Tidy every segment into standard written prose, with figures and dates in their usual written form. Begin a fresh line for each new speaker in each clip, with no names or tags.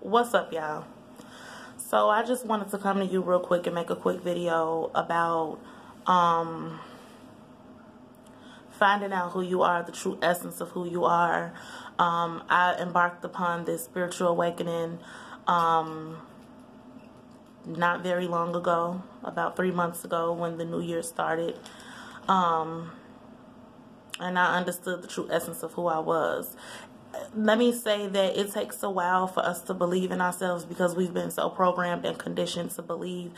What's up, y'all? So I just wanted to come to you real quick and make a quick video about finding out who you are, the true essence of who you are. I embarked upon this spiritual awakening not very long ago, about 3 months ago when the new year started. And I understood the true essence of who I was. Let me say that it takes a while for us to believe in ourselves because we've been so programmed and conditioned to believe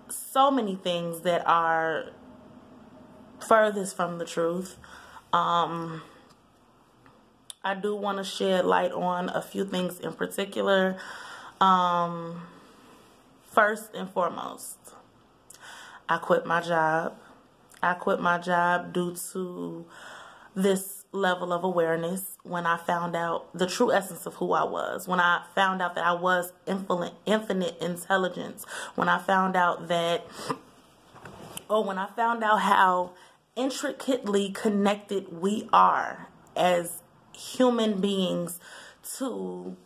so many things that are furthest from the truth. I do want to shed light on a few things in particular. First and foremost, I quit my job. I quit my job due to this level of awareness when I found out the true essence of who I was, when I found out that I was infinite intelligence, when I found out that, when I found out how intricately connected we are as human beings to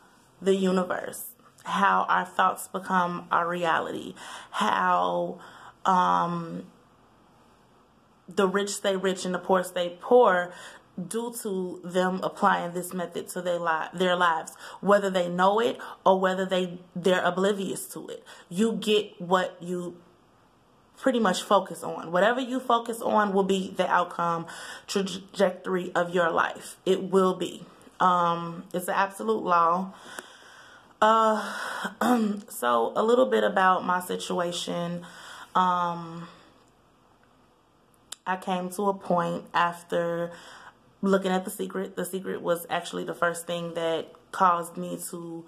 the universe, how our thoughts become our reality, how the rich stay rich and the poor stay poor due to them applying this method to their lives, whether they know it or whether they're oblivious to it. You get what you pretty much focus on. Whatever you focus on will be the outcome trajectory of your life. It will be. It's an absolute law. So a little bit about my situation. I came to a point after looking at The Secret. The Secret was actually the first thing that caused me to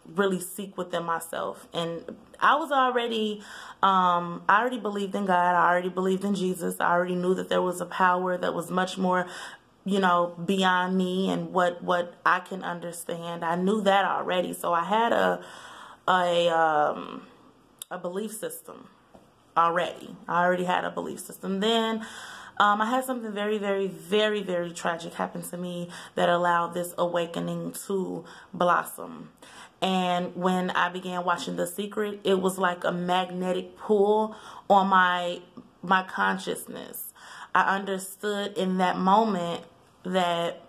really seek within myself. And I was already, I already believed in God. I already believed in Jesus. I already knew that there was a power that was much more, you know, beyond me and what I can understand. I knew that already. So I had a belief system already. I already had a belief system. Then I had something very, very, very, very tragic happen to me that allowed this awakening to blossom. And when I began watching The Secret, it was like a magnetic pull on my consciousness. I understood in that moment that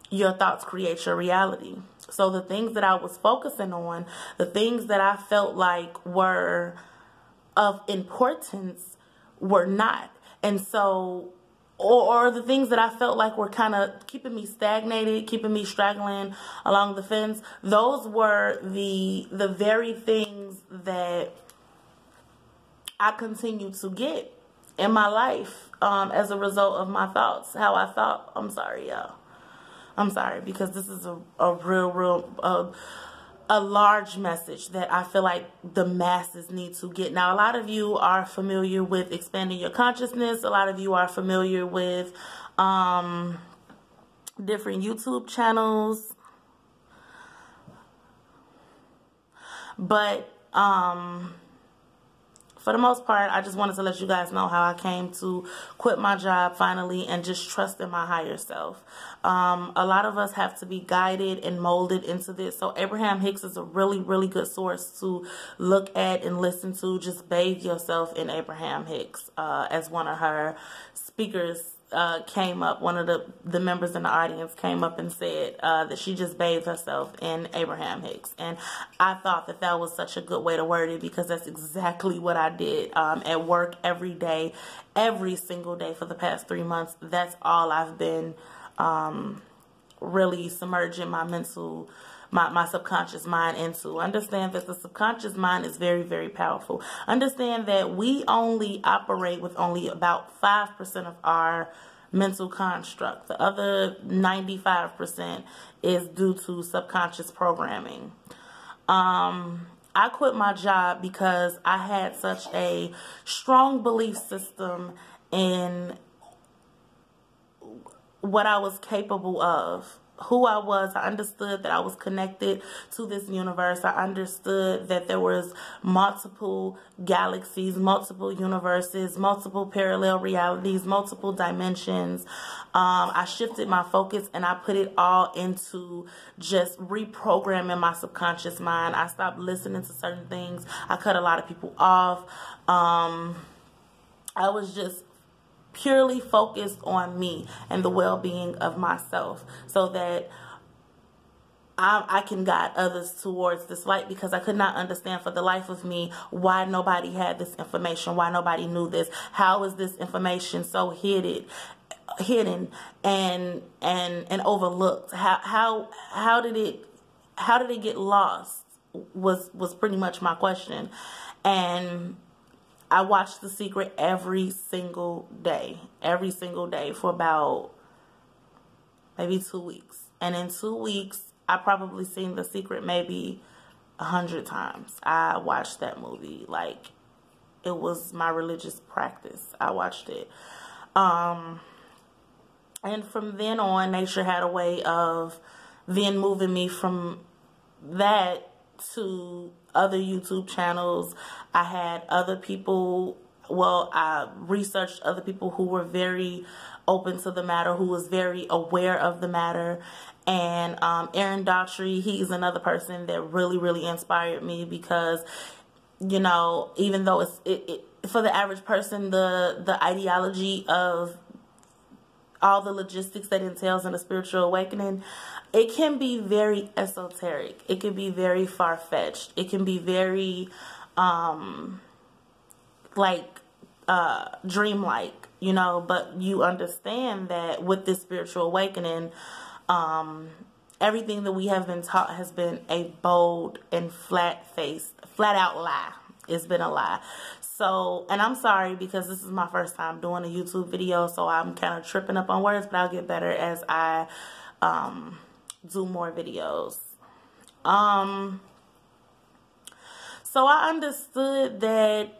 your thoughts create your reality. So the things that I was focusing on, the things that I felt like were of importance were not. And so, or the things that I felt like were kind of keeping me stagnated, keeping me straggling along the fence, those were the very things that I continue to get in my life as a result of my thoughts, how I thought. I'm sorry, y'all. I'm sorry, because this is a large message that I feel like the masses need to get. Now, a lot of you are familiar with expanding your consciousness. A lot of you are familiar with different YouTube channels. But for the most part, I just wanted to let you guys know how I came to quit my job finally and just trust in my higher self. A lot of us have to be guided and molded into this. So Abraham Hicks is a really, really good source to look at and listen to. Just bathe yourself in Abraham Hicks. As one of her speakers came up, one of the members in the audience came up and said that she just bathed herself in Abraham Hicks. And I thought that that was such a good way to word it, because that's exactly what I did at work every day, every single day for the past 3 months. That's all I've been really submerging my mental, my subconscious mind into. Understand that the subconscious mind is very, very powerful. Understand that we only operate with only about 5% of our mental construct. The other 95% is due to subconscious programming. I quit my job because I had such a strong belief system in what I was capable of who I was. I understood that I was connected to this universe. I understood that there was multiple galaxies, multiple universes, multiple parallel realities, multiple dimensions. I shifted my focus and I put it all into just reprogramming my subconscious mind. I stopped listening to certain things. I cut a lot of people off. I was just purely focused on me and the well-being of myself, so that I can guide others towards this light, because I could not understand for the life of me why nobody had this information, why nobody knew this. How is this information so hidden and overlooked? How did it get lost was pretty much my question. And I watched The Secret every single day for about maybe 2 weeks. And in 2 weeks, I probably seen The Secret maybe 100 times. I watched that movie like it was my religious practice. I watched it. And from then on, nature had a way of then moving me from that to other YouTube channels. I had other people, I researched other people who were very open to the matter, who was very aware of the matter. And Aaron Daughtry, he's another person that really, really inspired me, because, you know, even though it for the average person, the ideology of all the logistics that entails in a spiritual awakening, it can be very esoteric. It can be very far-fetched. It can be very, dreamlike, you know, but you understand that with this spiritual awakening, everything that we have been taught has been a bold and flat-faced, flat-out lie. It's been a lie. So, and I'm sorry, because this is my first time doing a YouTube video, so I'm kind of tripping up on words, but I'll get better as I do more videos. So I understood that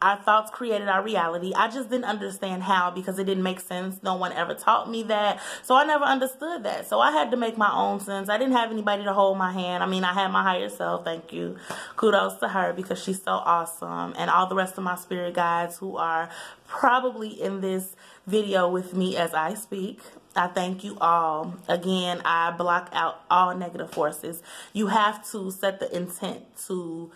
our thoughts created our reality. I just didn't understand how, because it didn't make sense. No one ever taught me that. So I never understood that. So I had to make my own sense. I didn't have anybody to hold my hand. I mean, I had my higher self. Thank you. Kudos to her, because she's so awesome. And all the rest of my spirit guides who are probably in this video with me as I speak. I thank you all. Again, I block out all negative forces. You have to set the intent to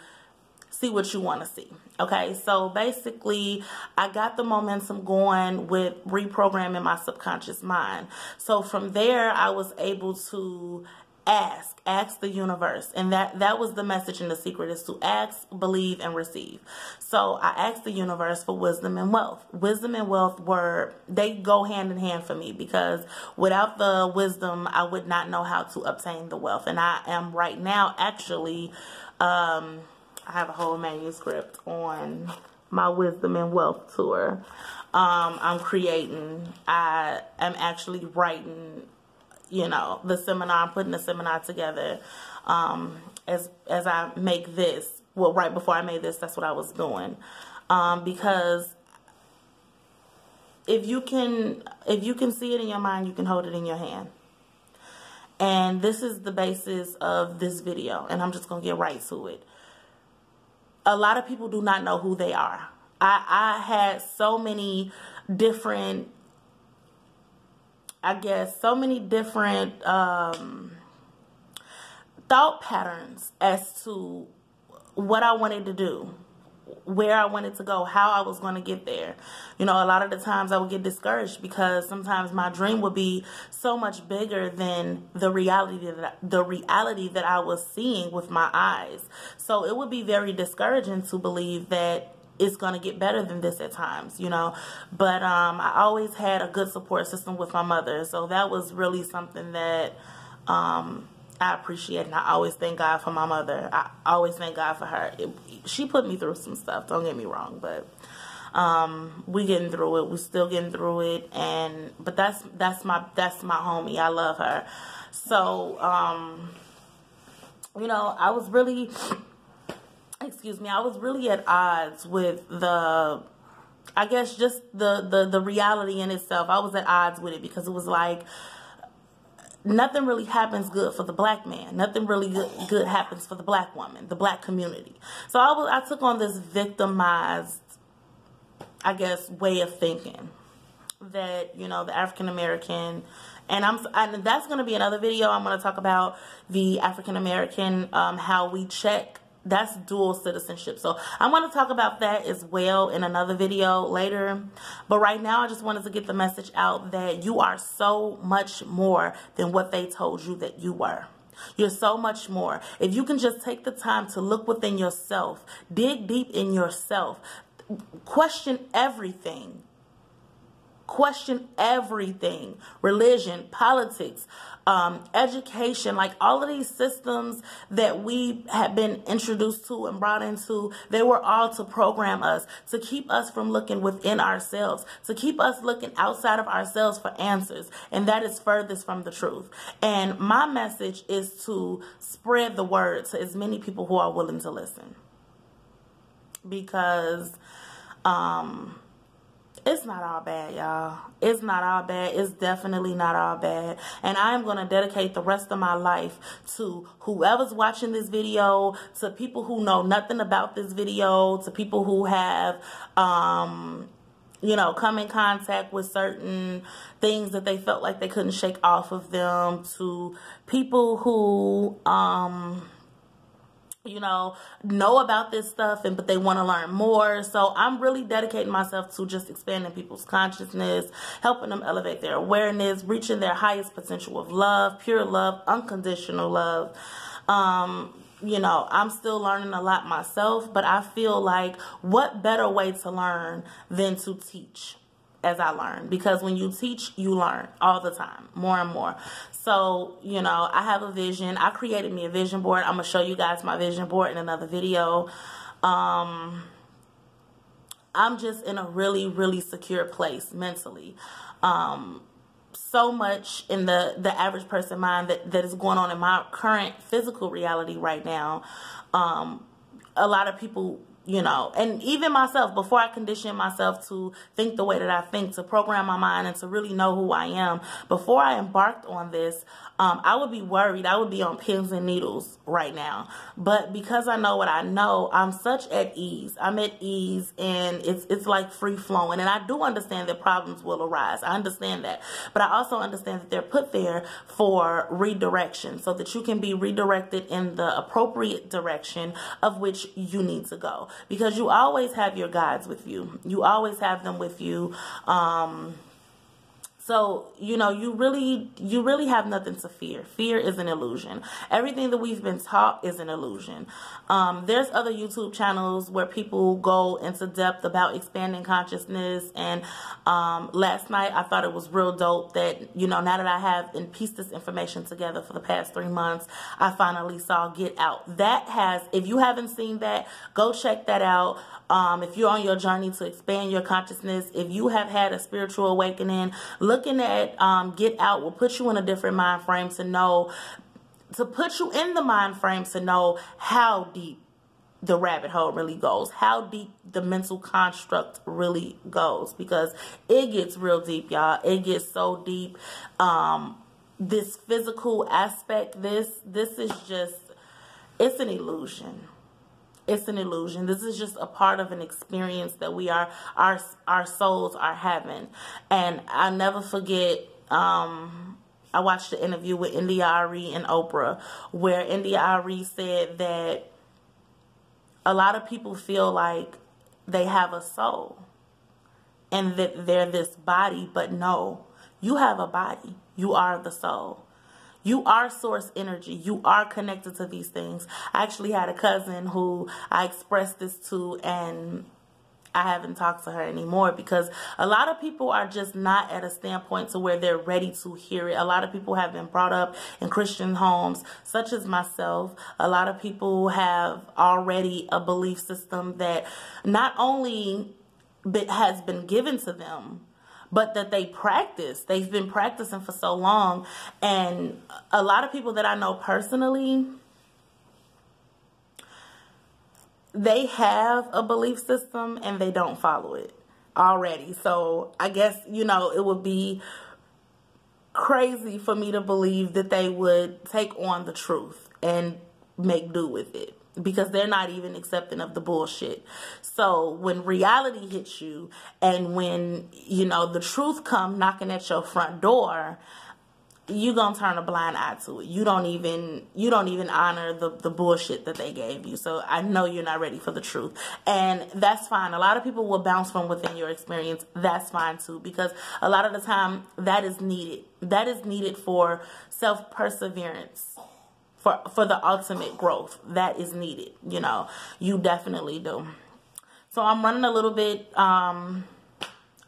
see what you want to see. Okay, so basically, I got the momentum going with reprogramming my subconscious mind. So from there, I was able to ask the universe. And that was the message in The Secret, is to ask, believe, and receive. So I asked the universe for wisdom and wealth. Wisdom and wealth they go hand in hand for me, because without the wisdom, I would not know how to obtain the wealth. And I am right now actually, I have a whole manuscript on my wisdom and wealth tour. I'm actually writing, you know, the seminar. I'm putting the seminar together as I make this. Well, right before I made this, that's what I was doing. Because if you can see it in your mind, you can hold it in your hand. And this is the basis of this video, and I'm just going to get right to it. A lot of people do not know who they are. I had so many different, thought patterns as to what I wanted to do, where I wanted to go, how I was going to get there. You know, a lot of the times I would get discouraged, because sometimes my dream would be so much bigger than the reality that I was seeing with my eyes. So it would be very discouraging to believe that it's going to get better than this at times, you know. But I always had a good support system with my mother. So that was really something that I appreciate. And I always thank God for my mother. I always thank God for her. She put me through some stuff, don't get me wrong. But we getting through it. We still getting through it. But that's my homie. I love her. So, you know, I was really at odds with the reality in itself. I was at odds with it, because it was like, nothing really happens good for the black man. Nothing really good happens for the black woman, the black community. So I took on this victimized, I guess, way of thinking that, you know, the African American, and that's going to be another video. I'm going to talk about the African American, how we check. That's dual citizenship. So I'm going to talk about that as well in another video later. But right now, I just wanted to get the message out that you are so much more than what they told you that you were. You're so much more. If you can just take the time to look within yourself, dig deep in yourself, question everything. Question everything. Religion, politics, education, like all of these systems that we have been introduced to and brought into, they were all to program us, to keep us from looking within ourselves, to keep us looking outside of ourselves for answers. And that is furthest from the truth. And my message is to spread the word to as many people who are willing to listen. Because, it's not all bad, y'all. It's not all bad. It's definitely not all bad. And I'm going to dedicate the rest of my life to whoever's watching this video, to people who know nothing about this video, to people who have, you know, come in contact with certain things that they felt like they couldn't shake off of them, to people who, you know about this stuff, but they want to learn more. So I'm really dedicating myself to just expanding people's consciousness, helping them elevate their awareness, reaching their highest potential of love, pure love, unconditional love. You know, I'm still learning a lot myself, but I feel like what better way to learn than to teach as I learn, because when you teach, you learn all the time, more and more. So, you know, I have a vision. I created me a vision board. I'm going to show you guys my vision board in another video. I'm just in a really, really secure place mentally. So much in the average person mind that is going on in my current physical reality right now. A lot of people, you know, and even myself, before I condition myself to think the way that I think, to program my mind and to really know who I am, before I embarked on this, I would be worried. I would be on pins and needles right now. But because I know what I know, I'm such at ease. I'm at ease, and it's like free flowing. And I do understand that problems will arise. I understand that. But I also understand that they're put there for redirection, so that you can be redirected in the appropriate direction of which you need to go. Because you always have your guides with you. You always have them with you. So, you know, you really have nothing to fear. Fear is an illusion. Everything that we've been taught is an illusion. There's other YouTube channels where people go into depth about expanding consciousness. And last night I thought it was real dope that, you know, now that I have pieced this information together for the past 3 months, I finally saw Get Out. That has, if you haven't seen that, go check that out. If you're on your journey to expand your consciousness, if you have had a spiritual awakening, looking at Get Out will put you in a different mind frame to put you in the mind frame to know how deep the rabbit hole really goes, how deep the mental construct really goes, because it gets real deep, y'all. It gets so deep. This physical aspect, this is just, it's an illusion. It's an illusion. This is just a part of an experience that our souls are having. And I'll never forget, I watched the interview with India Arie and Oprah, where India Arie said that a lot of people feel like they have a soul and that they're this body, but no, you have a body. You are the soul. You are source energy. You are connected to these things. I actually had a cousin who I expressed this to, and I haven't talked to her anymore, because a lot of people are just not at a standpoint to where they're ready to hear it. A lot of people have been brought up in Christian homes, such as myself. A lot of people have already a belief system that not only has been given to them, but that they practice. They've been practicing for so long. And a lot of people that I know personally, they have a belief system and they don't follow it already. So I guess, you know, it would be crazy for me to believe that they would take on the truth and make do with it, because they're not even accepting of the bullshit. So when reality hits you, and when, you know, the truth come knocking at your front door, you gonna turn a blind eye to it. You don't even honor the bullshit that they gave you. So I know you're not ready for the truth. And that's fine. A lot of people will bounce from within your experience. That's fine too, because a lot of the time that is needed. That is needed for self-perseverance. For the ultimate growth. That is needed. You know, you definitely do. So I'm running a little bit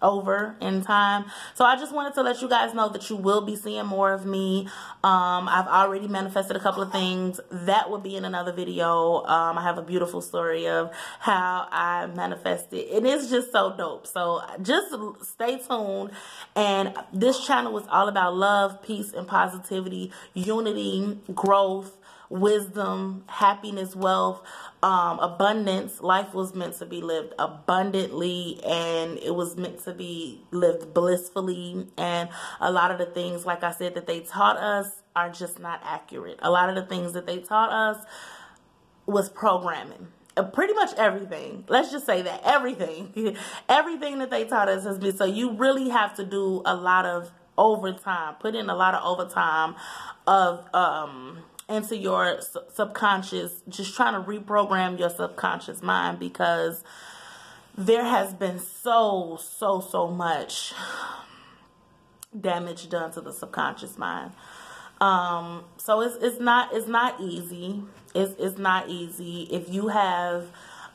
over in time, so I just wanted to let you guys know that you will be seeing more of me. I've already manifested a couple of things that will be in another video. I have a beautiful story of how I manifested. It is just so dope, so just stay tuned. And this channel is all about love, peace, and positivity, unity, growth, wisdom, happiness, wealth, abundance. Life was meant to be lived abundantly, and it was meant to be lived blissfully. And a lot of the things, like I said, that they taught us are just not accurate. A lot of the things that they taught us was programming. Pretty much everything. Let's just say that everything. Everything that they taught us has been. So you really have to do a lot of overtime. Put in a lot of overtime of into your subconscious, just trying to reprogram your subconscious mind, because there has been so much damage done to the subconscious mind. So it's not easy. It's not easy. If you have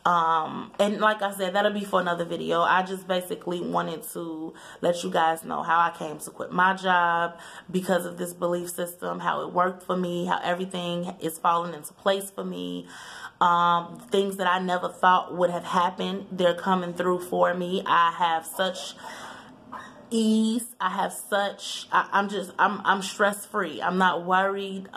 and like I said, that'll be for another video. I just basically wanted to let you guys know how I came to quit my job because of this belief system, how it worked for me, how everything is falling into place for me. Things that I never thought would have happened, they're coming through for me. I have such ease. I have such, I'm stress free. I'm not worried.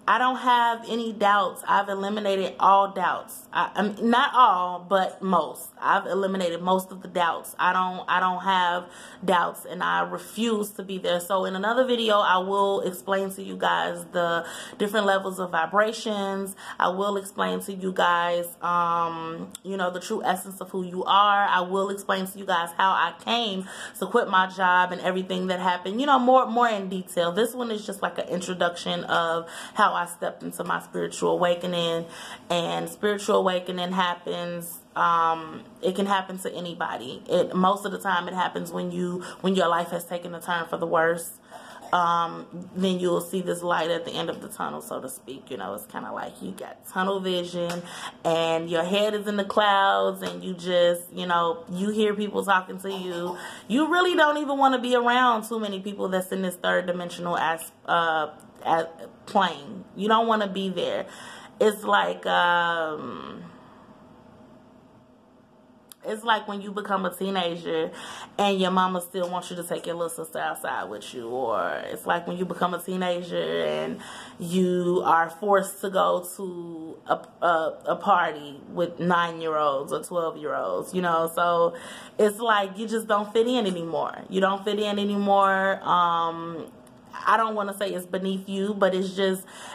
I don't have any doubts. I've eliminated all doubts. Not all, but most. I've eliminated most of the doubts. I don't have doubts, and I refuse to be there. So in another video, I will explain to you guys the different levels of vibrations. I will explain to you guys, you know, the true essence of who you are. I will explain to you guys how I came to quit my job and everything that happened, you know, more in detail. This one is just like an introduction of how I stepped into my spiritual awakening. And spiritual awakening happens, it can happen to anybody. Most of the time it happens when your life has taken a turn for the worse. Then you'll see this light at the end of the tunnel, so to speak. You know, it's kind of like you got tunnel vision and your head is in the clouds, and you just, you know, you hear people talking to you. You really don't even want to be around too many people that's in this third dimensional plane. You don't want to be there. It's like when you become a teenager and your mama still wants you to take your little sister outside with you. Or it's like when you become a teenager and you are forced to go to a party with 9-year-olds or 12-year-olds, you know. So it's like you just don't fit in anymore. You don't fit in anymore. I don't want to say it's beneath you, but it's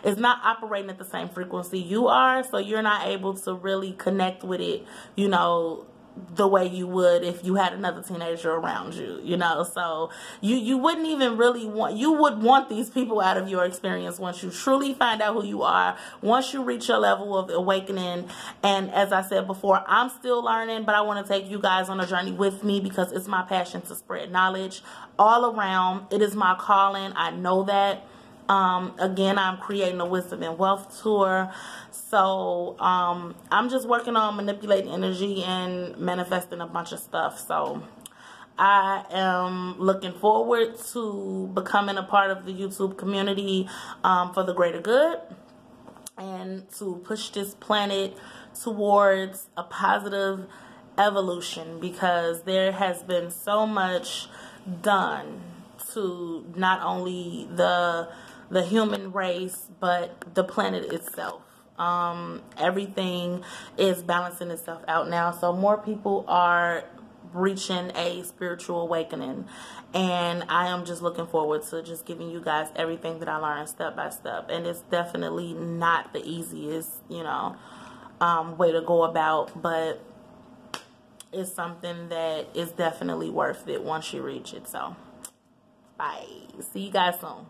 not operating at the same frequency you are, so you're not able to really connect with it, you know, the way you would if you had another teenager around you, you know. So you wouldn't even really you would want these people out of your experience once you truly find out who you are, once you reach your level of awakening. And as I said before, I'm still learning, but I want to take you guys on a journey with me, because it's my passion to spread knowledge all around. It is my calling. I know that. Again, I'm creating a Wisdom and Wealth tour. So, I'm just working on manipulating energy and manifesting a bunch of stuff. So, I am looking forward to becoming a part of the YouTube community, for the greater good, and to push this planet towards a positive evolution, because there has been so much done to not only the human race, but the planet itself. Everything is balancing itself out now. So more people are reaching a spiritual awakening. And I am just looking forward to just giving you guys everything that I learned step by step. And it's definitely not the easiest, you know, way to go about, but it's something that is definitely worth it once you reach it. So, bye. See you guys soon.